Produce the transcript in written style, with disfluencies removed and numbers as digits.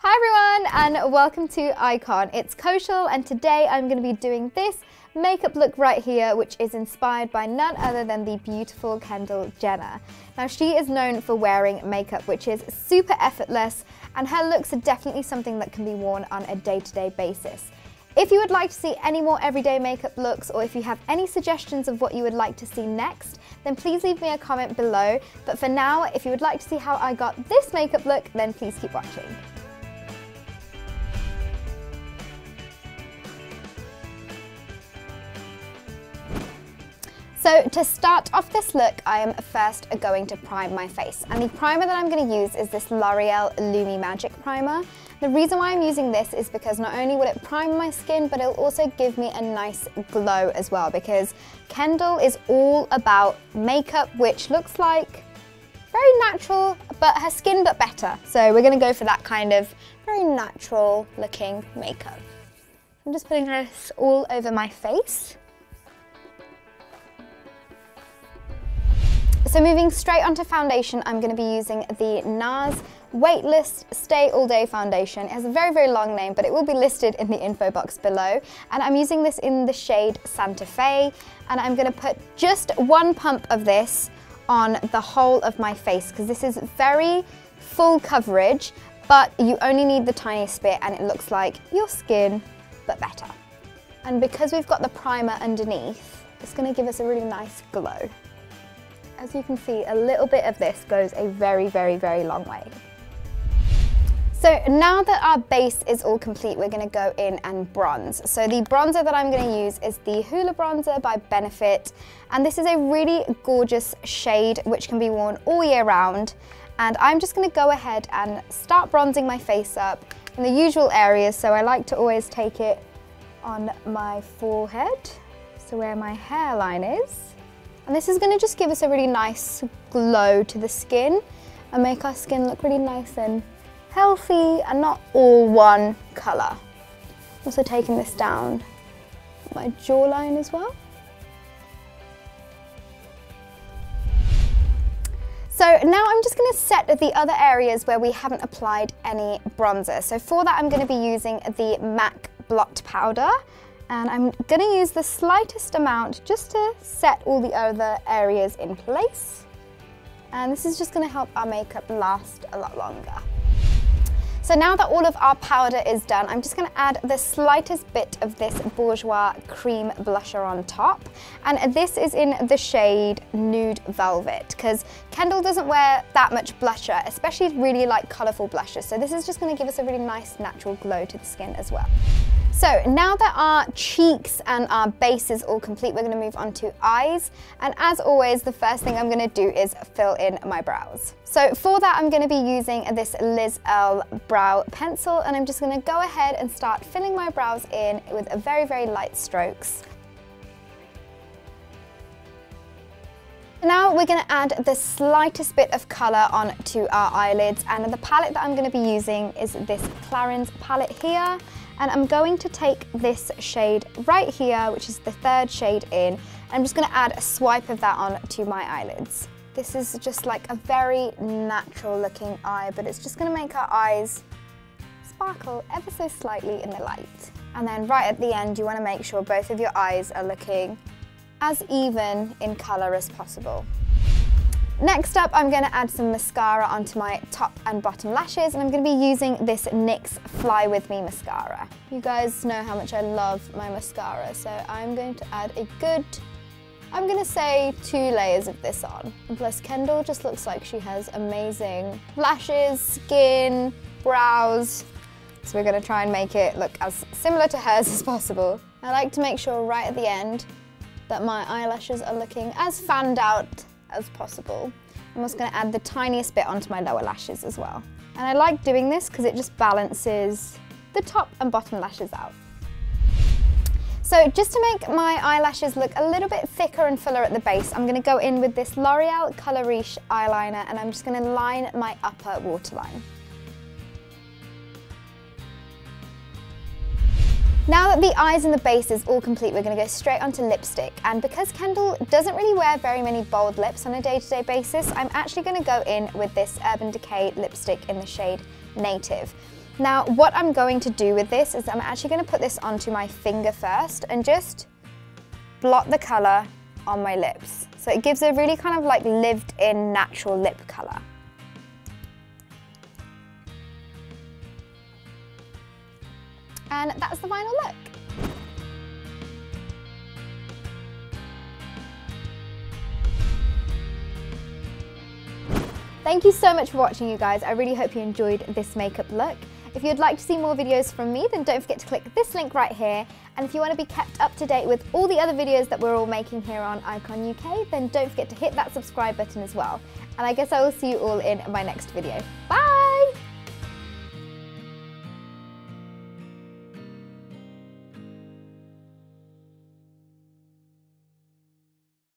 Hi everyone and welcome to Icon. It's Kaushal and today I'm going to be doing this makeup look right here, which is inspired by none other than the beautiful Kendall Jenner. Now she is known for wearing makeup which is super effortless, and her looks are definitely something that can be worn on a day-to-day basis. If you would like to see any more everyday makeup looks, or if you have any suggestions of what you would like to see next, then please leave me a comment below. But for now, if you would like to see how I got this makeup look, then please keep watching. So to start off this look, I am first going to prime my face. And the primer that I'm going to use is this L'Oreal LUMI Magic Primer. The reason why I'm using this is because not only will it prime my skin, but it'll also give me a nice glow as well, because Kendall is all about makeup which looks like very natural, but her skin but better. So we're going to go for that kind of very natural looking makeup. I'm just putting this all over my face. So moving straight onto foundation, I'm going to be using the NARS Weightless Stay All Day Foundation. It has a very, very long name, but it will be listed in the info box below. And I'm using this in the shade Santa Fe. And I'm going to put just one pump of this on the whole of my face, because this is very full coverage, but you only need the tiniest bit and it looks like your skin, but better. And because we've got the primer underneath, it's going to give us a really nice glow. As you can see, a little bit of this goes a very, very, very long way. So now that our base is all complete, we're going to go in and bronze. So the bronzer that I'm going to use is the Hoola Bronzer by Benefit. And this is a really gorgeous shade which can be worn all year round. And I'm just going to go ahead and start bronzing my face up in the usual areas. So I like to always take it on my forehead, so where my hairline is. And this is going to just give us a really nice glow to the skin and make our skin look really nice and healthy and not all one colour. Also taking this down my jawline as well. So now I'm just going to set the other areas where we haven't applied any bronzer. So for that I'm going to be using the MAC Blot Powder. And I'm going to use the slightest amount just to set all the other areas in place. And this is just going to help our makeup last a lot longer. So now that all of our powder is done, I'm just going to add the slightest bit of this Bourjois cream blusher on top. And this is in the shade Nude Velvet, because Kendall doesn't wear that much blusher, especially really like colourful blushes. So this is just going to give us a really nice natural glow to the skin as well. So now that our cheeks and our base is all complete, we're going to move on to eyes. And as always, the first thing I'm going to do is fill in my brows. So for that, I'm going to be using this Liz Earle brow pencil, and I'm just going to go ahead and start filling my brows in with a very, very light strokes. Now we're going to add the slightest bit of colour onto our eyelids, and the palette that I'm going to be using is this CLARINS palette here. And I'm going to take this shade right here, which is the third shade in. I'm just going to add a swipe of that on to my eyelids. This is just like a very natural looking eye, but it's just going to make our eyes sparkle ever so slightly in the light. And then right at the end, you want to make sure both of your eyes are looking as even in colour as possible. Next up, I'm going to add some mascara onto my top and bottom lashes, and I'm going to be using this NYX Fly With Me mascara. You guys know how much I love my mascara, so I'm going to add a good, I'm going to say 2 layers of this on. And plus Kendall just looks like she has amazing lashes, skin, brows, so we're going to try and make it look as similar to hers as possible. I like to make sure right at the end that my eyelashes are looking as fanned out as possible. I'm also going to add the tiniest bit onto my lower lashes as well. And I like doing this because it just balances the top and bottom lashes out. So just to make my eyelashes look a little bit thicker and fuller at the base, I'm going to go in with this L'Oreal Color Riche eyeliner, and I'm just going to line my upper waterline. Now that the eyes and the base is all complete, we're going to go straight onto lipstick. And because Kendall doesn't really wear very many bold lips on a day-to-day basis, I'm actually going to go in with this Urban Decay lipstick in the shade Native. Now, what I'm going to do with this is I'm actually going to put this onto my finger first and just blot the colour on my lips. So it gives a really kind of like lived-in natural lip colour. And that's the final look. Thank you so much for watching, you guys. I really hope you enjoyed this makeup look. If you'd like to see more videos from me, then don't forget to click this link right here. And if you want to be kept up to date with all the other videos that we're all making here on Icon UK, then don't forget to hit that subscribe button as well. And I guess I will see you all in my next video. Bye!